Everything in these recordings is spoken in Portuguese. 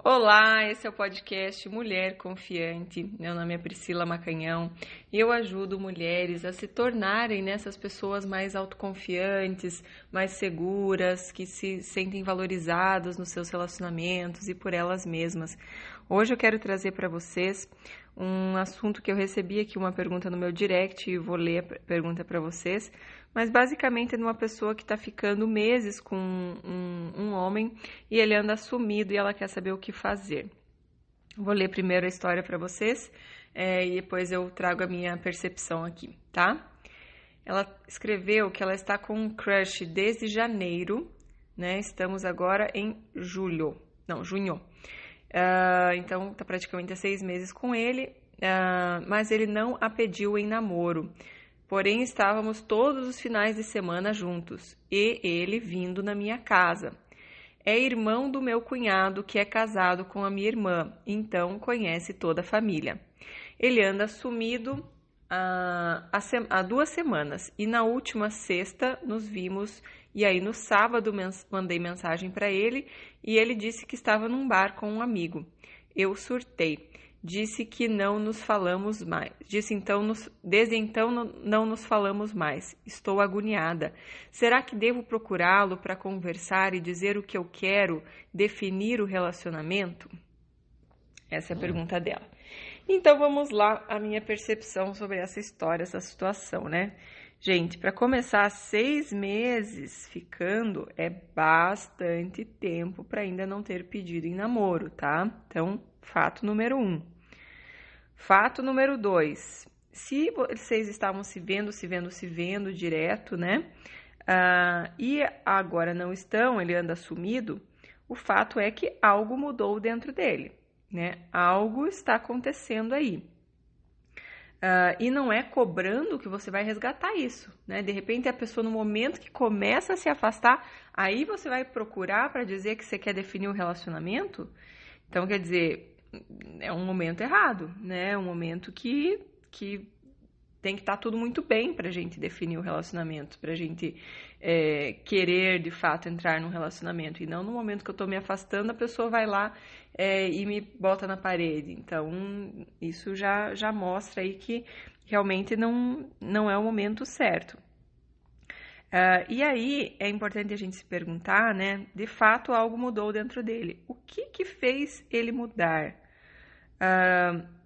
Olá, esse é o podcast Mulher Confiante. Meu nome é Priscila Macanhão e eu ajudo mulheres a se tornarem essas pessoas mais autoconfiantes, mais seguras, que se sentem valorizadas nos seus relacionamentos e por elas mesmas. Hoje eu quero trazer para vocês um assunto que eu recebi aqui, uma pergunta no meu direct, e vou ler a pergunta para vocês, mas basicamente é de uma pessoa que está ficando meses com um homem e ele anda sumido e ela quer saber o que fazer. Vou ler primeiro a história para vocês e depois eu trago a minha percepção aqui, tá? Ela escreveu que ela está com um crush desde janeiro, né? Estamos agora em junho. Então, tá praticamente há 6 meses com ele, mas ele não a pediu em namoro. Porém, estávamos todos os finais de semana juntos e ele vindo na minha casa. É irmão do meu cunhado que é casado com a minha irmã, então conhece toda a família. Ele anda sumido há 2 semanas e na última sexta nos vimos e aí no sábado mandei mensagem para ele e ele disse que estava num bar com um amigo. Eu surtei. Disse que não nos falamos mais. Desde então não nos falamos mais. Estou agoniada. Será que devo procurá-lo para conversar e dizer o que eu quero, definir o relacionamento? Essa é a pergunta dela. Então vamos lá, a minha percepção sobre essa história, essa situação, né? Gente, para começar, 6 meses ficando é bastante tempo para ainda não ter pedido em namoro, tá? Então, fato número 1. Fato número 2, se vocês estavam se vendo direto, né? E agora não estão, ele anda sumido, o fato é que algo mudou dentro dele, né? Algo está acontecendo aí. E não é cobrando que você vai resgatar isso, né? De repente a pessoa no momento que começa a se afastar, aí você vai procurar para dizer que você quer definir um relacionamento. Então, quer dizer, é um momento errado, né? É um momento que tem que estar tudo muito bem para a gente definir o relacionamento, para a gente querer, de fato, entrar num relacionamento. E não no momento que eu estou me afastando, a pessoa vai lá e me bota na parede. Então, isso já mostra aí que realmente não é o momento certo. E aí, é importante a gente se perguntar, né? De fato, algo mudou dentro dele. O que fez ele mudar?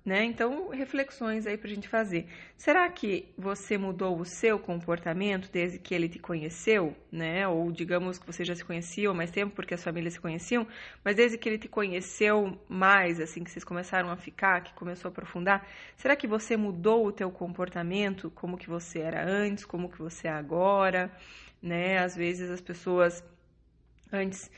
Né? Então, reflexões aí pra gente fazer. Será que você mudou o seu comportamento desde que ele te conheceu, né? Ou digamos que você já se conhecia há mais tempo porque as famílias se conheciam, mas desde que ele te conheceu mais, assim, que vocês começaram a ficar, que começou a aprofundar, será que você mudou o teu comportamento, como que você era antes, como que você é agora, né? Às vezes as pessoas antes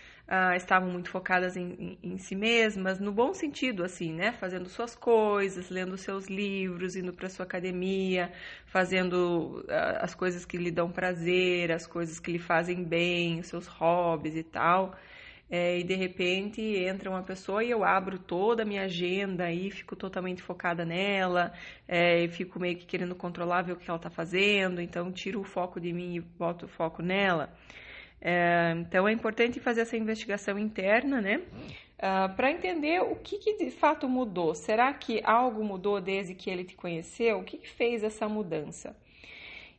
estavam muito focadas em si mesmas, no bom sentido, assim, né? Fazendo suas coisas, lendo seus livros, indo para sua academia, fazendo as coisas que lhe dão prazer, as coisas que lhe fazem bem, os seus hobbies e tal. E de repente entra uma pessoa e eu abro toda a minha agenda e fico totalmente focada nela, e fico meio que querendo controlar, ver o que ela está fazendo, então tiro o foco de mim e boto o foco nela. Então é importante fazer essa investigação interna, né? Para entender o que de fato mudou. Será que algo mudou desde que ele te conheceu? O que fez essa mudança?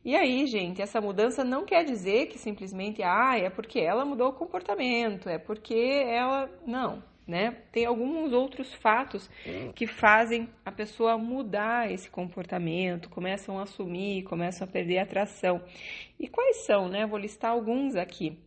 E aí, gente, essa mudança não quer dizer que simplesmente, é porque ela mudou o comportamento, é porque ela... Não, né? Tem alguns outros fatos que fazem a pessoa mudar esse comportamento, começam a assumir, começam a perder a atração. E quais são, né? Vou listar alguns aqui.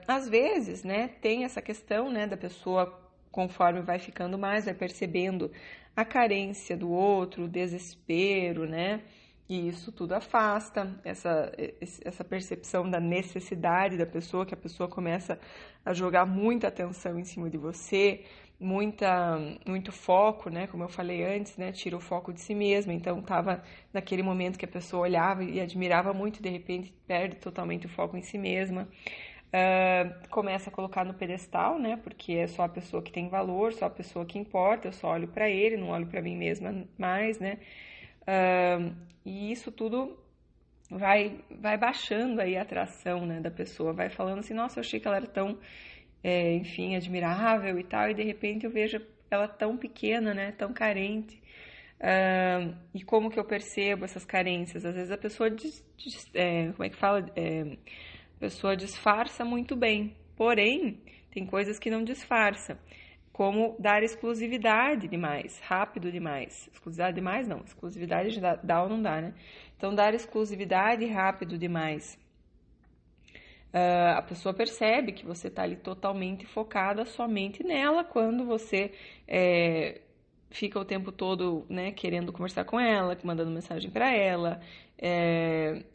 Às vezes, né, tem essa questão, né, da pessoa, conforme vai ficando mais, vai percebendo a carência do outro, o desespero, né? E isso tudo afasta essa percepção da necessidade da pessoa, que a pessoa começa a jogar muita atenção em cima de você, muito foco, né? Como eu falei antes, né? Tira o foco de si mesma. Então, estava naquele momento que a pessoa olhava e admirava muito, de repente perde totalmente o foco em si mesma. Começa a colocar no pedestal, né? Porque é só a pessoa que tem valor, só a pessoa que importa. Eu só olho para ele, não olho para mim mesma mais, né? E isso tudo vai baixando aí a atração, né, da pessoa, vai falando assim, nossa, eu achei que ela era tão enfim, admirável e tal, e de repente eu vejo ela tão pequena, né, tão carente. E como que eu percebo essas carências? Às vezes a pessoa como é que fala? A pessoa disfarça muito bem, porém, tem coisas que não disfarça, como dar exclusividade demais, rápido demais. Exclusividade demais não, exclusividade dá ou não dá, né? Então, dar exclusividade rápido demais. A pessoa percebe que você está ali totalmente focada somente nela quando você fica o tempo todo, né, querendo conversar com ela, mandando mensagem para ela,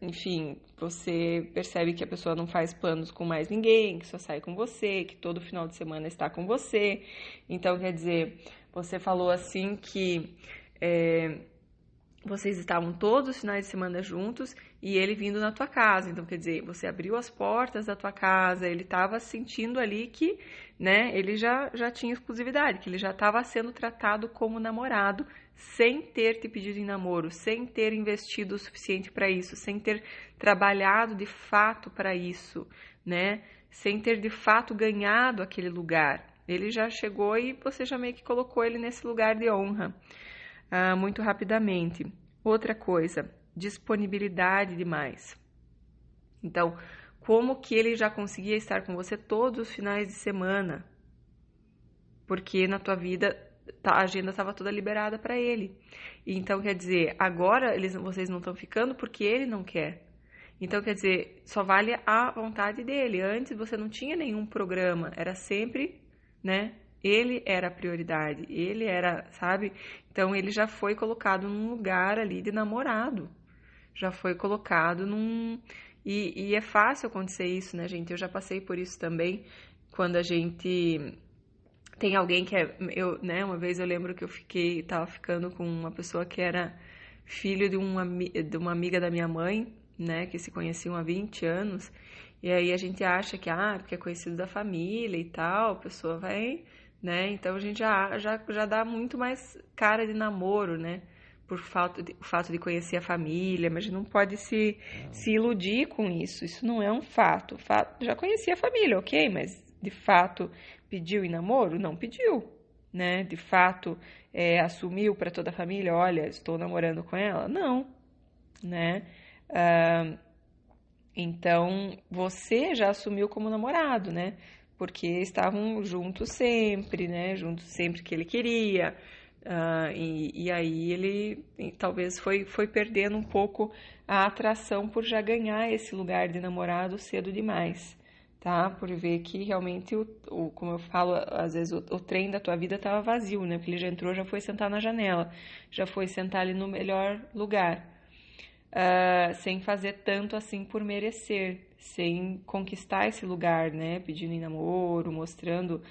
enfim, você percebe que a pessoa não faz planos com mais ninguém, que só sai com você, que todo final de semana está com você. Então, quer dizer, você falou assim que vocês estavam todos os finais de semana juntos e ele vindo na tua casa. Então, quer dizer, você abriu as portas da tua casa, ele estava sentindo ali que, né, ele já tinha exclusividade, que ele já estava sendo tratado como namorado, sem ter te pedido em namoro, sem ter investido o suficiente para isso, sem ter trabalhado de fato para isso, né, sem ter de fato ganhado aquele lugar. Ele já chegou e você já meio que colocou ele nesse lugar de honra. Muito rapidamente. Outra coisa, disponibilidade demais. Então, como que ele já conseguia estar com você todos os finais de semana? Porque na tua vida a agenda estava toda liberada para ele. Então, quer dizer, agora vocês não estão ficando porque ele não quer. Então, quer dizer, só vale a vontade dele. Antes você não tinha nenhum programa, era sempre, né? Ele era a prioridade, ele era, sabe? Então, ele já foi colocado num lugar ali de namorado. Já foi colocado num... E é fácil acontecer isso, né, gente? Eu já passei por isso também, quando a gente... Tem alguém que né? Uma vez eu lembro que tava ficando com uma pessoa que era filho de uma amiga da minha mãe, né? Que se conheciam há 20 anos. E aí a gente acha que, porque é conhecido da família e tal, a pessoa vai... né? Então a gente já dá muito mais cara de namoro, né? Por o fato de conhecer a família, mas a gente não pode se iludir com isso. Isso não é um fato. Já conhecia a família, ok, mas de fato pediu em namoro? Não pediu, né? De fato assumiu para toda a família, olha, estou namorando com ela? Não, né? Então você já assumiu como namorado, né? Porque estavam juntos sempre, né? Juntos sempre que ele queria. E aí ele talvez foi perdendo um pouco a atração por já ganhar esse lugar de namorado cedo demais, tá? Por ver que realmente, como eu falo, às vezes o trem da tua vida estava vazio, né? Porque ele já entrou, já foi sentar na janela, já foi sentar ali no melhor lugar. Sem fazer tanto assim por merecer, sem conquistar esse lugar, né? Pedindo em namoro, mostrando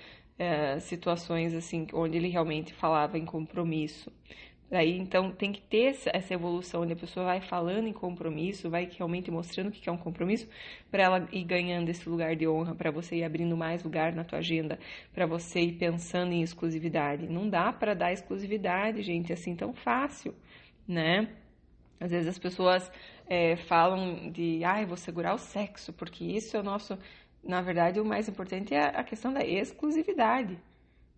situações assim onde ele realmente falava em compromisso. Daí, então, tem que ter essa evolução, onde a pessoa vai falando em compromisso, vai realmente mostrando o que é um compromisso, para ela ir ganhando esse lugar de honra, para você ir abrindo mais lugar na tua agenda, para você ir pensando em exclusividade. Não dá para dar exclusividade, gente, assim tão fácil, né? Às vezes as pessoas falam de, vou segurar o sexo, porque isso é o nosso... Na verdade, o mais importante é a questão da exclusividade.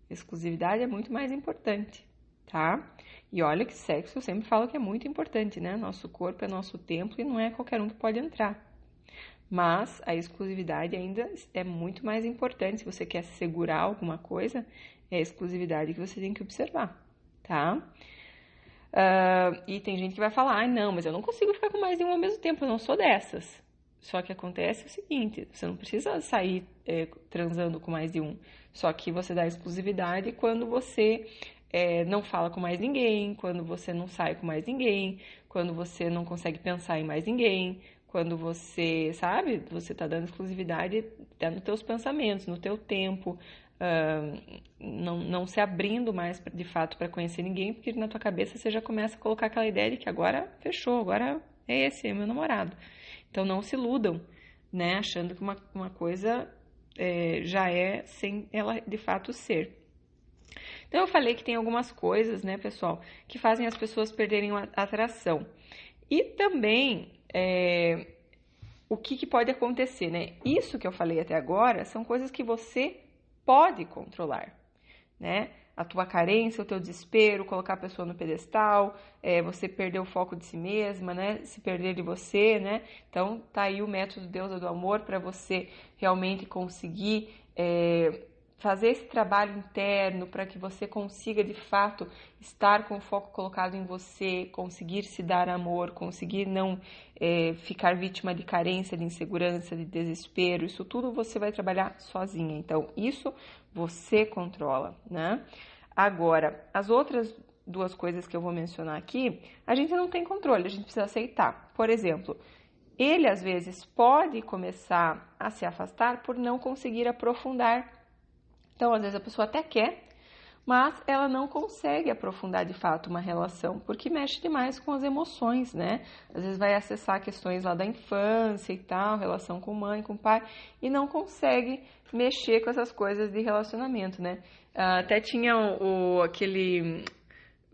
Exclusividade é muito mais importante, tá? E olha que sexo, eu sempre falo que é muito importante, né? Nosso corpo é nosso templo e não é qualquer um que pode entrar. Mas a exclusividade ainda é muito mais importante. Se você quer segurar alguma coisa, é a exclusividade que você tem que observar, tá? E tem gente que vai falar, não, mas eu não consigo ficar com mais de um ao mesmo tempo, eu não sou dessas. Só que acontece o seguinte, você não precisa sair transando com mais de um, só que você dá exclusividade quando você não fala com mais ninguém, quando você não sai com mais ninguém, quando você não consegue pensar em mais ninguém, quando você, sabe, você tá dando exclusividade até nos teus pensamentos, no teu tempo, não se abrindo mais de fato para conhecer ninguém, porque na tua cabeça você já começa a colocar aquela ideia de que agora fechou, agora é meu namorado. Então não se iludam, né, achando que uma coisa já é sem ela de fato ser. Então eu falei que tem algumas coisas, né, pessoal, que fazem as pessoas perderem a atração. E também o que pode acontecer, né? Isso que eu falei até agora são coisas que você pode controlar, né? A tua carência, o teu desespero, colocar a pessoa no pedestal, você perder o foco de si mesma, né? Se perder de você, né? Então, tá aí o método Deusa do Amor para você realmente conseguir fazer esse trabalho interno para que você consiga, de fato, estar com o foco colocado em você, conseguir se dar amor, conseguir não ficar vítima de carência, de insegurança, de desespero. Isso tudo você vai trabalhar sozinha. Então, isso você controla, né? Agora, as outras duas coisas que eu vou mencionar aqui, a gente não tem controle, a gente precisa aceitar. Por exemplo, ele às vezes pode começar a se afastar por não conseguir aprofundar. Então, às vezes a pessoa até quer, mas ela não consegue aprofundar de fato uma relação, porque mexe demais com as emoções, né? Às vezes vai acessar questões lá da infância e tal, relação com mãe, com pai, e não consegue mexer com essas coisas de relacionamento, né? Até tinha aquele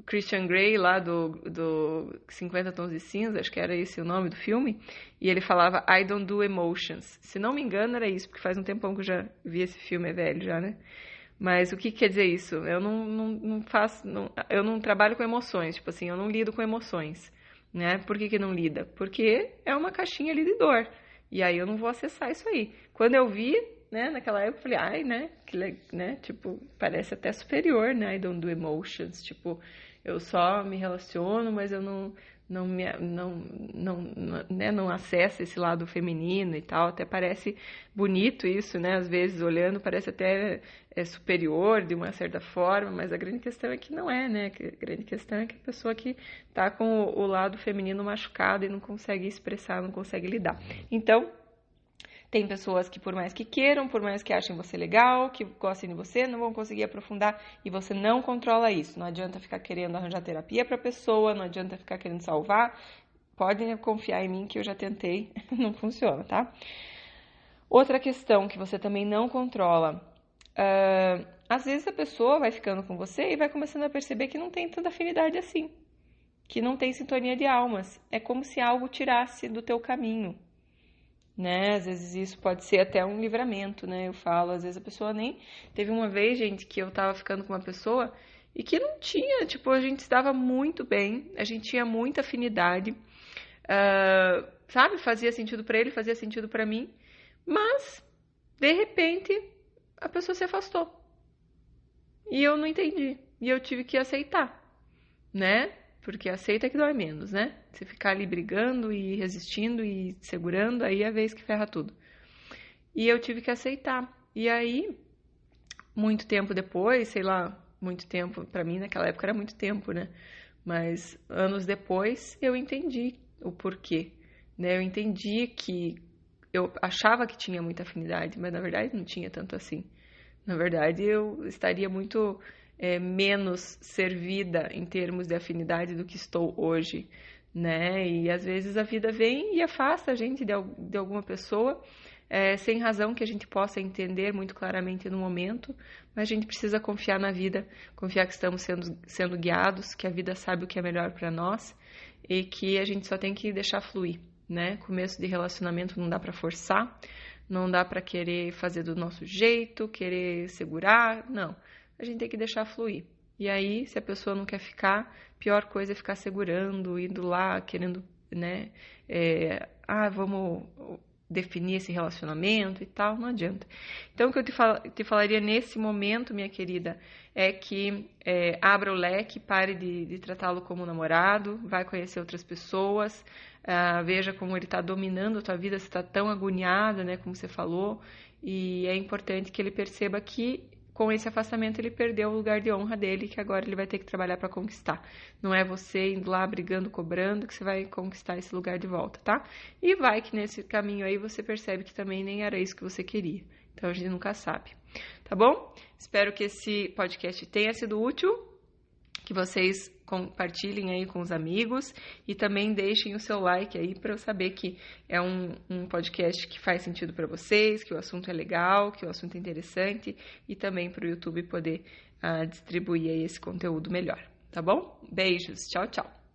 Christian Grey lá do 50 Tons de Cinza, acho que era esse o nome do filme, e ele falava I don't do emotions. Se não me engano era isso, porque faz um tempão que eu já vi esse filme, é velho já, né? Mas o que quer dizer isso? Eu não faço, eu não trabalho com emoções, tipo assim, eu não lido com emoções, né? Por que não lida? Porque é uma caixinha ali de dor, e aí eu não vou acessar isso aí. Quando eu vi, né, naquela época eu falei, ai, né, né, tipo, parece até superior, né, I don't do emotions, tipo, eu só me relaciono, mas eu não acesso esse lado feminino e tal, até parece bonito isso, né, às vezes olhando parece até superior de uma certa forma, mas a grande questão é que não é, né, a grande questão é que a pessoa que tá com o lado feminino machucado e não consegue expressar, não consegue lidar. Então, tem pessoas que, por mais que queiram, por mais que achem você legal, que gostem de você, não vão conseguir aprofundar e você não controla isso. Não adianta ficar querendo arranjar terapia para a pessoa, não adianta ficar querendo salvar. Podem confiar em mim que eu já tentei, não funciona, tá? Outra questão que você também não controla. Às vezes a pessoa vai ficando com você e vai começando a perceber que não tem tanta afinidade assim, que não tem sintonia de almas. É como se algo tirasse do teu caminho. Né? Às vezes isso pode ser até um livramento, né? Eu falo, às vezes a pessoa nem... Teve uma vez, gente, que eu tava ficando com uma pessoa e que não tinha, tipo, a gente estava muito bem, a gente tinha muita afinidade, sabe? Fazia sentido pra ele, fazia sentido pra mim, mas, de repente, a pessoa se afastou. E eu não entendi, e eu tive que aceitar, né? Porque aceita que dói menos, né? Você ficar ali brigando e resistindo e segurando, aí é a vez que ferra tudo. E eu tive que aceitar. E aí, muito tempo depois, sei lá, muito tempo, pra mim naquela época era muito tempo, né? Mas anos depois eu entendi o porquê, né? Eu entendi que eu achava que tinha muita afinidade, mas na verdade não tinha tanto assim. Na verdade, eu estaria muito menos servida em termos de afinidade do que estou hoje, né? E às vezes a vida vem e afasta a gente de alguma pessoa, sem razão que a gente possa entender muito claramente no momento, mas a gente precisa confiar na vida, confiar que estamos sendo guiados, que a vida sabe o que é melhor para nós e que a gente só tem que deixar fluir, né? Começo de relacionamento não dá para forçar, não dá para querer fazer do nosso jeito, querer segurar, não. A gente tem que deixar fluir. E aí, se a pessoa não quer ficar, pior coisa é ficar segurando, indo lá, querendo, né? Vamos definir esse relacionamento e tal, não adianta. Então, o que eu te falaria nesse momento, minha querida, é que abra o leque, pare de tratá-lo como namorado, vai conhecer outras pessoas, veja como ele está dominando a tua vida, você está tão agoniada, né, como você falou, e é importante que ele perceba que com esse afastamento ele perdeu o lugar de honra dele, que agora ele vai ter que trabalhar para conquistar. Não é você indo lá brigando, cobrando, que você vai conquistar esse lugar de volta, tá? E vai que nesse caminho aí você percebe que também nem era isso que você queria. Então a gente nunca sabe, tá bom? Espero que esse podcast tenha sido útil, que vocês compartilhem aí com os amigos e também deixem o seu like aí para eu saber que é um podcast que faz sentido para vocês, que o assunto é legal, que o assunto é interessante e também para o YouTube poder distribuir aí esse conteúdo melhor, tá bom? Beijos, tchau, tchau!